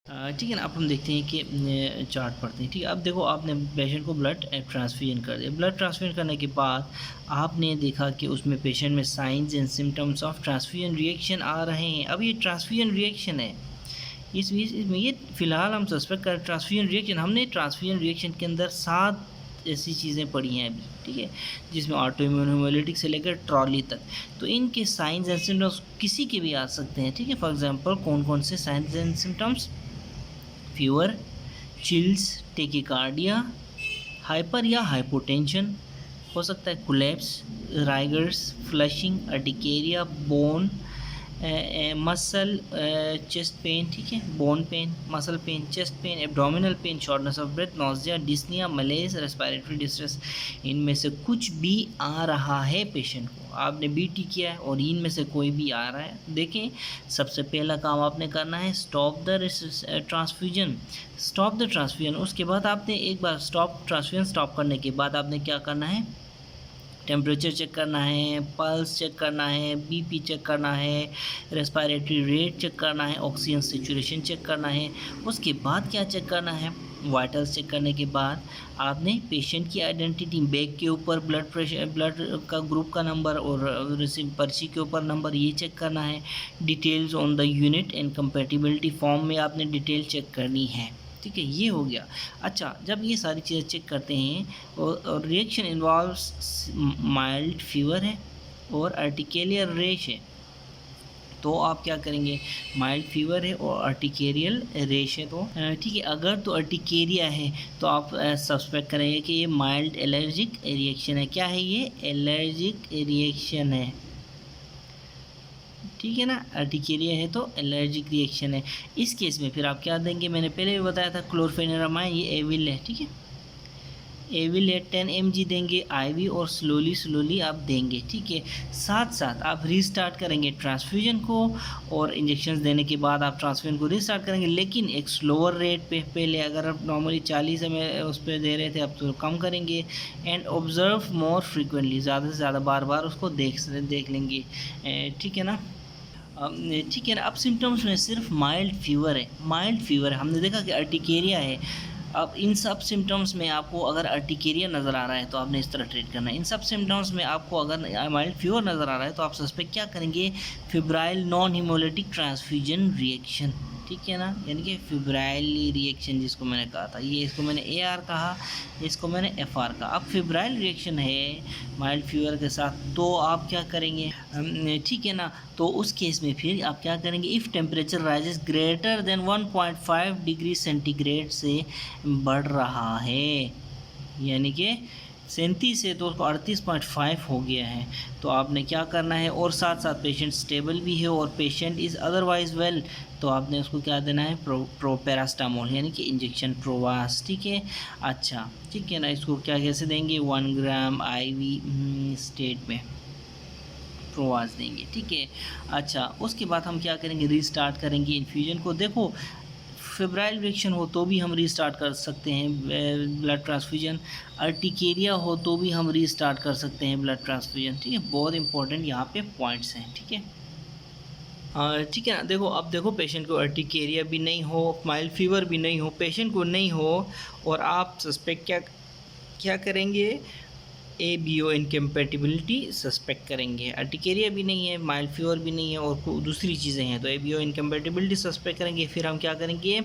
ठीक है ना। अब हम देखते हैं कि चार्ट पढ़ते हैं। ठीक है, अब देखो आपने पेशेंट को ब्लड ट्रांसफ्यूजन कर दिया। ब्लड ट्रांसफ्यूजन करने के बाद आपने देखा कि उसमें पेशेंट में signs and symptoms of transfusion reaction आ रहे हैं। अब ये ट्रांसफ्यूजन रिएक्शन है, इसमें ये फ़िलहाल हम सस्पेक्ट कर ट्रांसफ्यूजन रिएक्शन। हमने ट्रांसफ्यूजन रिएक्शन के अंदर 7 ऐसी चीज़ें पढ़ी हैं अभी, ठीक है, जिसमें ऑटोइम्यून हेमोलिटिक से लेकर ट्रॉली तक। तो इनके साइंस एंड सिम्टम्स किसी के भी आ सकते हैं, ठीक है। फॉर एग्जांपल कौन कौन से signs and symptoms? Fever, chills, tachycardia, hyper या हाइपोटेंशन हो सकता है, collapse, rigors, flushing, urticaria, bone muscle chest pain, ठीक है, bone pain, muscle pain, chest pain, abdominal pain, shortness of breath, nausea, dyspnoea, malaise, respiratory distress. इनमें से कुछ भी आ रहा है पेशेंट को, आपने बीटी किया है और इनमें से कोई भी आ रहा है, देखें सबसे पहला काम आपने करना है stop the transfusion. Stop the transfusion, उसके बाद आपने एक बार ट्रांसफ्यूजन स्टॉप करने के बाद आपने क्या करना है? टेम्परेचर चेक करना है, पल्स चेक करना है, बीपी चेक करना है, रेस्पिरेटरी रेट चेक करना है, ऑक्सीजन सेचुरेशन चेक करना है। उसके बाद क्या चेक करना है? वाइटल्स चेक करने के बाद आपने पेशेंट की आइडेंटिटी, बैग के ऊपर ब्लड प्रेशर, ब्लड का ग्रुप का नंबर और रिसीव पर्ची के ऊपर नंबर, ये चेक करना है। Details on the unit and compatibility form में आपने डिटेल चेक करनी है, ठीक है, ये हो गया। अच्छा, जब ये सारी चीज़ें चेक करते हैं और रिएक्शन इन्वॉल्व्स माइल्ड फीवर है और अर्टिकेरियल रेश है, तो आप क्या करेंगे? माइल्ड फीवर है और अर्टिकेरियल रेश है, तो ठीक है, अगर तो अर्टिकेरिया है तो आप सस्पेक्ट करेंगे कि ये माइल्ड एलर्जिक रिएक्शन है। क्या है ये? एलर्जिक रिएक्शन है, ठीक है ना। अर्टिकेरिया है तो एलर्जिक रिएक्शन है। इस केस में फिर आप क्या देंगे? मैंने पहले भी बताया था क्लोरफेनेरामाइन, ये एविल है, ठीक है, एविल है 10 mg देंगे आईवी और स्लोली आप देंगे, ठीक है। साथ साथ आप रीस्टार्ट करेंगे ट्रांसफ्यूजन को और इंजेक्शंस देने के बाद आप ट्रांसफ्यूजन को रीस्टार्ट करेंगे, लेकिन एक स्लोअर रेट पे। पहले अगर आप नॉर्मली 40 में उस पर दे रहे थे, अब तो कम करेंगे। एंड ऑब्जर्व मोर फ्रिक्वेंटली, ज़्यादा से ज़्यादा बार उसको देख लेंगे, ठीक है ना। ठीक है ना। अब सिम्टम्स में सिर्फ माइल्ड फीवर है, माइल्ड फीवर है, हमने देखा कि अर्टिकेरिया है। अब इन सब सिम्टम्स में आपको अगर अर्टिकेरिया नज़र आ रहा है तो आपने इस तरह ट्रीट करना है। इन सब सिम्टम्स में आपको अगर माइल्ड फीवर नज़र आ रहा है तो आप सस्पेक्ट क्या करेंगे? Febrile non haemolytic transfusion reaction, ठीक है ना, यानी कि फिब्राइल रिएक्शन जिसको मैंने कहा था, ये इसको मैंने AR कहा, इसको मैंने FR कहा। अब फिब्राइल रिएक्शन है माइल्ड फीवर के साथ, तो आप क्या करेंगे? ठीक है ना। तो उस केस में फिर आप क्या करेंगे? If temperature rises greater than 1.5 degree centigrade से बढ़ रहा है, यानी कि 37 से तो उसको 38.5 हो गया है, तो आपने क्या करना है? और साथ साथ पेशेंट स्टेबल भी है और पेशेंट इज़ अदरवाइज़ वेल, तो आपने उसको क्या देना है? प्रोपेरास्टामोल, यानी कि इंजेक्शन प्रोवास, ठीक है। अच्छा, ठीक है ना, इसको क्या कैसे देंगे? 1 ग्राम IV स्टेट में प्रोवास देंगे, ठीक है। अच्छा, उसके बाद हम क्या करेंगे? रीस्टार्ट करेंगे इन्फ्यूजन को। देखो फेब्राइल रिएक्शन हो तो भी हम रीस्टार्ट कर सकते हैं ब्लड ट्रांसफ्यूजन, अर्टिकेरिया हो तो भी हम रीस्टार्ट कर सकते हैं ब्लड ट्रांसफ्यूजन, ठीक है। बहुत इंपॉर्टेंट यहाँ पे पॉइंट्स हैं, ठीक है। ठीक है ना। देखो, अब देखो पेशेंट को अर्टिकेरिया भी नहीं हो, माइल्ड फीवर भी नहीं हो, पेशेंट को नहीं हो, और आप सस्पेक्ट क्या करेंगे? ABO इनकम्पेटिबिलिटी सस्पेक्ट करेंगे। अर्टिकेरिया भी नहीं है, माइल्ड फीवर भी नहीं है और दूसरी चीज़ें हैं, तो ABO इनकम्पेटिबिलिटी सस्पेक्ट करेंगे। फिर हम क्या करेंगे?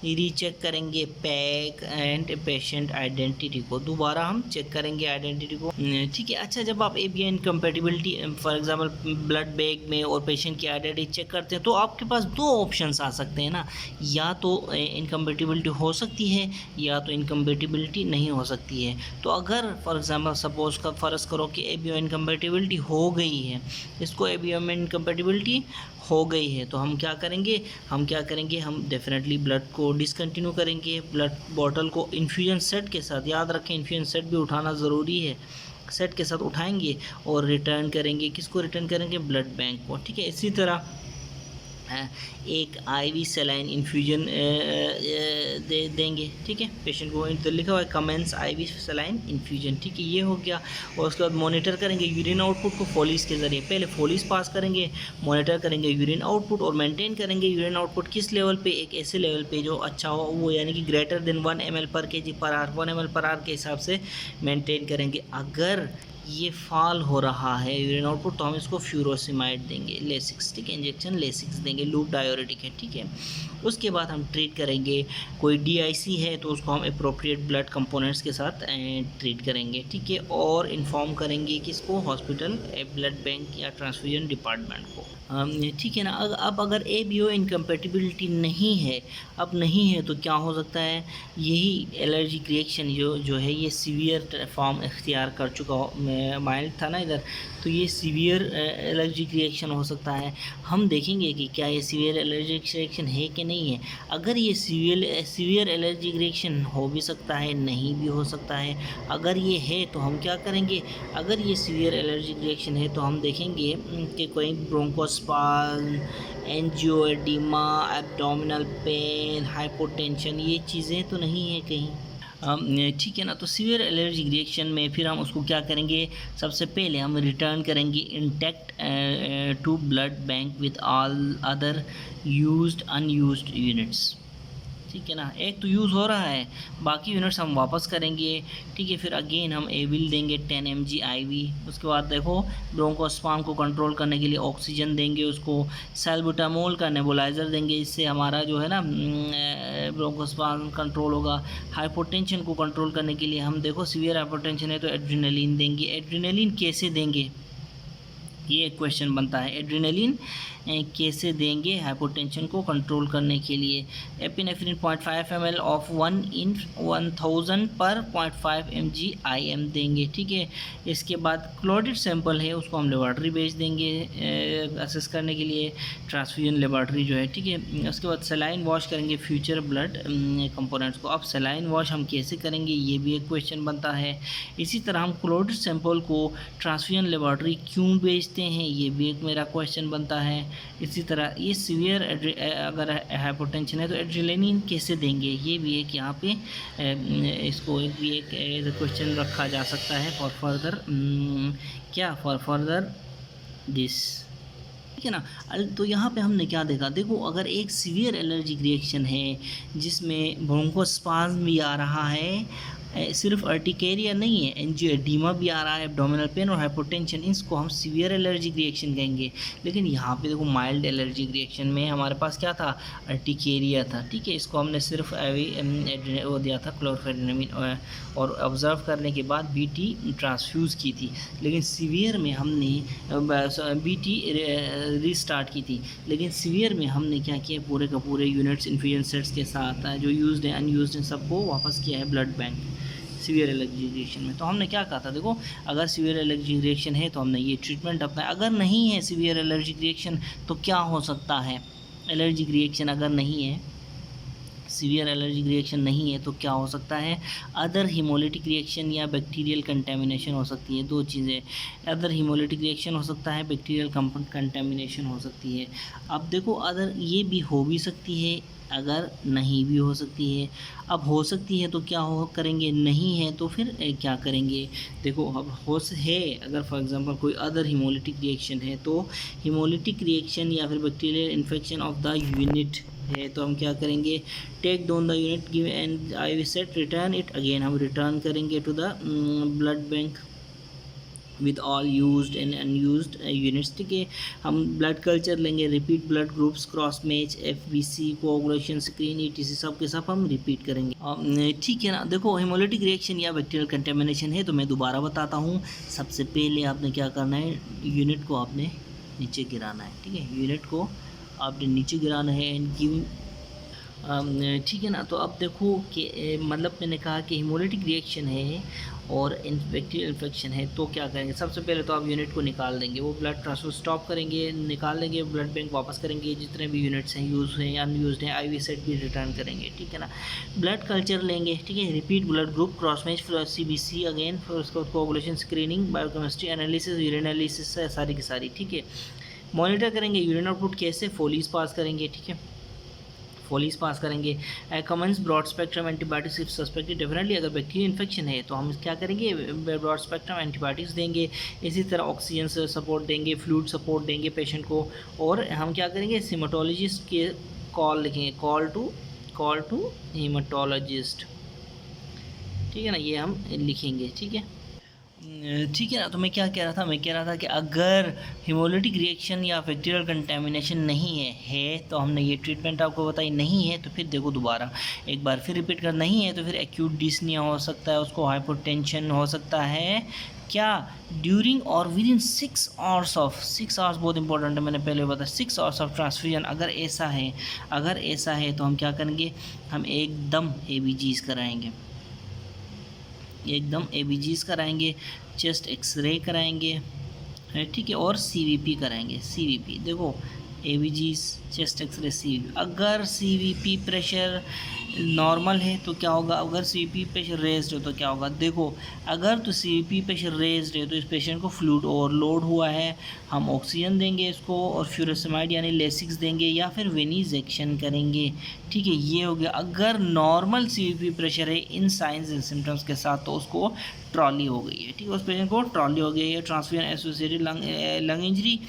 रीचेक करेंगे पैक एंड पेशेंट आइडेंटिटी को, दोबारा हम चेक करेंगे आइडेंटिटी को, ठीक है। अच्छा, जब आप ABO incompatibility for example blood bag में और पेशेंट की आइडेंटिटी चेक करते हैं, तो आपके पास 2 ऑप्शंस आ सकते हैं ना, या तो इनकम्पेटिबिलिटी हो सकती है या तो इनकम्पेटिबिलिटी नहीं हो सकती है। तो अगर फॉर एग्जांपल सपोज का फ़र्ज़ करो कि ABO इनकम्पेटिबिलिटी हो गई है, इसको ABO में इनकम्पेटिबिलिटी हो गई है, तो हम क्या करेंगे? हम डेफिनेटली ब्लड को डिसकंटिन्यू करेंगे, ब्लड बॉटल को इन्फ्यूजन सेट के साथ, याद रखें इन्फ्यूजन सेट भी उठाना ज़रूरी है, सेट के साथ उठाएंगे और रिटर्न करेंगे। किसको रिटर्न करेंगे? ब्लड बैंक को, ठीक है। इसी तरह एक आईवी सलाइन इन्फ्यूजन देंगे, ठीक है। पेशेंट को तो लिखा हुआ है कमेंस आईवी सलाइन इन्फ्यूजन, ठीक है, ये हो गया। और उसके बाद मॉनिटर करेंगे यूरिन आउटपुट को फोलिस के ज़रिए। पहले फोलिस पास करेंगे, मॉनिटर करेंगे यूरिन आउटपुट और मेंटेन करेंगे यूरिन आउटपुट किस लेवल पे, एक ऐसे लेवल पे जो अच्छा हो, वो यानी कि ग्रेटर देन 1 ml पर kg per hour, 1 ml per hour के हिसाब से मेंटेन करेंगे। अगर ये फॉल हो रहा है यूरिन आउटपुट तो हम इसको फ्यूरोसिमाइड देंगे, लेसिक्स, ठीक है, इंजेक्शन लेसिक्स देंगे, लूप डायोरेटिक है, ठीक है। उसके बाद हम ट्रीट करेंगे, कोई डीआईसी है तो उसको हम अप्रोप्रिएट ब्लड कंपोनेंट्स के साथ ट्रीट करेंगे, ठीक है। और इन्फॉर्म करेंगे किसको, हॉस्पिटल ब्लड बैंक या ट्रांसफ्यूजन डिपार्टमेंट को, ठीक है ना। अब अगर ABO इनकम्पेटिबिलिटी नहीं है, अब नहीं है तो क्या हो सकता है, यही एलर्जिक रिएक्शन जो है ये सीवियर फॉर्म इख्तियार कर चुका हो, माइल्ड था ना इधर, तो ये सीवियर एलर्जिक रिएक्शन हो सकता है। हम देखेंगे कि क्या ये सीवियर एलर्जिक रिएक्शन है कि नहीं है। अगर ये सीवियर एलर्जिक रिएक्शन हो भी सकता है, नहीं भी हो सकता है। अगर ये है तो हम क्या करेंगे, अगर ये सीवियर एलर्जिक रिएक्शन है तो हम देखेंगे कि कोई bronchospasm, angioedema, abdominal pain, hypotension, ये चीज़ें तो नहीं है कहीं, ठीक है ना। तो सीवियर एलर्जिक रिएक्शन में फिर हम उसको क्या करेंगे, सबसे पहले हम रिटर्न करेंगे intact to blood bank with all other used unused units, ठीक है ना। एक तो यूज़ हो रहा है, बाकी यूनिट्स हम वापस करेंगे, ठीक है। फिर अगेन हम एविल देंगे 10 mg IV। उसके बाद देखो ब्रोंकोस्पाज्म को कंट्रोल करने के लिए ऑक्सीजन देंगे, उसको सैल्बुटामोल का नेबुलाइज़र देंगे, इससे हमारा जो है ना ब्रोंकोस्पाज्म कंट्रोल होगा। हाइपोटेंशन को कंट्रोल करने के लिए हम देखो सीवियर हाइपोटेंशन है तो एड्रेनलिन देंगे। एड्रेनलिन कैसे देंगे, ये एक क्वेश्चन बनता है, एड्रेनलिन कैसे देंगे हाइपोटेंशन को कंट्रोल करने के लिए। एपिनेफ्रिन 0.5 ml ऑफ 1/1000 पर 0.5 mg IM देंगे, ठीक है। इसके बाद क्लोटेड सैंपल है उसको हम लेबॉर्ट्री भेज देंगे असेस करने के लिए, ट्रांसफ्यूजन लेबॉर्ट्री जो है, ठीक है। उसके बाद सलाइन वॉश करेंगे फ्यूचर ब्लड कंपोनेंट्स को। अब सलाइन वॉश हम कैसे करेंगे, ये भी एक क्वेश्चन बनता है। इसी तरह हम क्लोटेड सैंपल को ट्रांसफ्यूजन लेबॉर्ट्री क्यों भेजते हैं, ये भी एक मेरा क्वेश्चन बनता है। इसी तरह ये सीवियर अगर हाइपोटेंशन है तो एड्रेनलिन कैसे देंगे, ये भी एक यहाँ पे इसको भी एक क्वेश्चन रखा जा सकता है for further for further this, ठीक है ना। तो यहाँ पे हमने क्या देखा, देखो अगर एक सीवियर एलर्जिक रिएक्शन है जिसमें ब्रोंकोस्पाज्म भी आ रहा है, सिर्फ अर्टिकेरिया नहीं है, एंजियोएडिमा भी आ रहा है, एब्डोमिनल पेन और हाइपोटेंशन, इसको हम सीवियर एलर्जिक रिएक्शन कहेंगे। लेकिन यहाँ पे देखो माइल्ड एलर्जिक रिएक्शन में हमारे पास क्या था, अर्टिकेरिया था, ठीक है। इसको हमने सिर्फ वो दिया था क्लोरफेनिरामिन और ऑब्ज़र्व करने के बाद BT ट्रांसफ्यूज़ की थी। लेकिन सीवियर में हमने BT रीस्टार्ट की थी, लेकिन सीवियर में हमने क्या किया, पूरे का पूरे यूनिट्स इन्फ्यूजन सेट्स के साथ जो यूज्ड हैं अनयूज्ड हैं सबको वापस किया है blood bank severe allergic reaction में। तो हमने क्या कहा था, देखो अगर सीवियर एलर्जिक रिएक्शन है तो हमने ये ट्रीटमेंट अपनाया। अगर नहीं है सीवियर एलर्जिक रिएक्शन तो क्या हो सकता है, एलर्जिक रिएक्शन अगर नहीं है, सीवियर एलर्जिक रिएक्शन नहीं है तो क्या हो सकता है, अदर हीमोलिटिक रिएक्शन या बैक्टीरियल कंटेमिनेशन हो सकती है। दो चीज़ें, अदर हीमोलिटिक रिएक्शन हो सकता है, बैक्टीरियल कंटेमिनेशन हो सकती है। अब देखो अदर ये भी हो भी सकती है, अगर नहीं भी हो सकती है। अब हो सकती है तो क्या हो करेंगे, नहीं है तो फिर क्या करेंगे। देखो अब है अगर फॉर एग्जांपल कोई अदर हीमोलिटिक रिएक्शन है तो हीमोलिटिक रिएक्शन या फिर bacterial infection of the unit है तो हम क्या करेंगे, take down the unit give and I will set return it, again हम रिटर्न करेंगे to the blood bank with all used and unused units, ठीक है। हम ब्लड कल्चर लेंगे, repeat blood groups, cross match, FBC, coagulation screen, ETC सब के सब हम रिपीट करेंगे, ठीक है ना। देखो हेमोलिटिक रिएक्शन या बैक्टीरियल कंटेमिनेशन है तो मैं दोबारा बताता हूँ। सबसे पहले आपने क्या करना है, यूनिट को आपने नीचे गिराना है, ठीक है, यूनिट को आपने नीचे गिराना है एंड गिविंग, ठीक है ना। तो अब देखो कि मतलब मैंने कहा कि हीमोलिटिक रिएक्शन है और बैक्टीरियल इन्फेक्शन है तो क्या करेंगे, सबसे पहले तो आप यूनिट को निकाल देंगे, वो ब्लड ट्रांसफर स्टॉप करेंगे, निकाल देंगे, ब्लड बैंक वापस करेंगे, जितने भी यूनिट्स हैं यूज़ हैं अनयूज्ड हैं IV सेट भी रिटर्न करेंगे, ठीक है ना। ब्लड कल्चर लेंगे, ठीक है, repeat blood group, cross match, फिर CBC अगेन, फिर उसके बाद coagulation screening, biochemistry analysis, urine analysis सारी की सारी, ठीक है। मॉनिटर करेंगे यूरिन आउटपुट कैसे, फोलीज पास करेंगे, ठीक है, फोलीज पास करेंगे। Commence broad spectrum antibiotics if suspected, definitely अगर बैक्टीरियल इन्फेक्शन है तो हम क्या करेंगे, ब्रॉड स्पेक्ट्रम एंटीबायोटिक्स देंगे। इसी तरह ऑक्सीजन से सपोर्ट देंगे, फ्लूइड सपोर्ट देंगे पेशेंट को। और हम क्या करेंगे, हेमेटोलॉजिस्ट के कॉल लिखेंगे, कॉल टू हेमेटोलॉजिस्ट, ठीक है ना, ये हम लिखेंगे, ठीक है। ठीक है ना। तो मैं क्या कह रहा था, मैं कह रहा था कि अगर हिमोलिटिक रिएक्शन या बैक्टीरियल कंटेमिनेशन नहीं है तो हमने ये ट्रीटमेंट आपको बताई, नहीं है तो फिर देखो दोबारा एक बार फिर रिपीट कर, नहीं है तो फिर एक्यूट डिस्निया हो सकता है, उसको हाइपोटेंशन हो सकता है, क्या ड्यूरिंग और with in 6 hours of, 6 hours बहुत इंपॉर्टेंट है, मैंने पहले बताया 6 आवर्स ऑफ ट्रांसफ्यूजन। अगर ऐसा है तो हम क्या करेंगे, हम एकदम ABGs कराएंगे, एकदम ABGs कराएंगे, चेस्ट एक्सरे कराएंगे, ठीक है, और CVP कराएंगे। CVP देखो, ABGs, चेस्ट एक्सरे, CVP। अगर CVP प्रेशर नॉर्मल है तो क्या होगा, अगर CVP प्रेशर रेज्ड हो तो क्या होगा, देखो अगर तो CVP प्रेशर रेज्ड है तो इस पेशेंट को फ्लूइड ओवरलोड हुआ है, हम ऑक्सीजन देंगे इसको और फ्यूरोसेमाइड यानी लेसिक्स देंगे या फिर वेनिजेक्शन करेंगे, ठीक है, ये हो गया। अगर नॉर्मल CVP प्रेशर है इन साइंस एंड सिम्टम्स के साथ तो उसको ट्रॉली हो गई है, ठीक है, उस पेशेंट को ट्रॉली हो गई है, ट्रांसफ्यूजन एसोसिएटेड लंग इंजरी।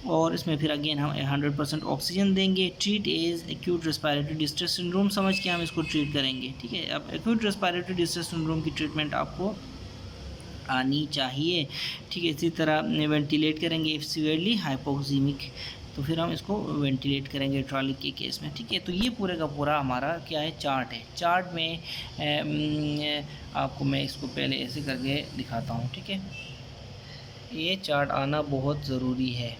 और इसमें फिर अगेन हम 100% ऑक्सीजन देंगे। Treat as acute respiratory distress syndrome समझ के हम इसको ट्रीट करेंगे, ठीक है। अब एक्यूट रेस्पिरेटरी डिस्ट्रेस सिंड्रोम की ट्रीटमेंट आपको आनी चाहिए, ठीक है। इसी तरह वेंटिलेट करेंगे इफ सीवियरली हाइपोक्सीमिक, तो फिर हम इसको वेंटिलेट करेंगे ट्रॉली के केस में, ठीक है। तो ये पूरे का पूरा हमारा क्या है, चार्ट है। चार्ट में आपको मैं इसको पहले ऐसे करके दिखाता हूँ, ठीक है। ये चार्ट आना बहुत ज़रूरी है।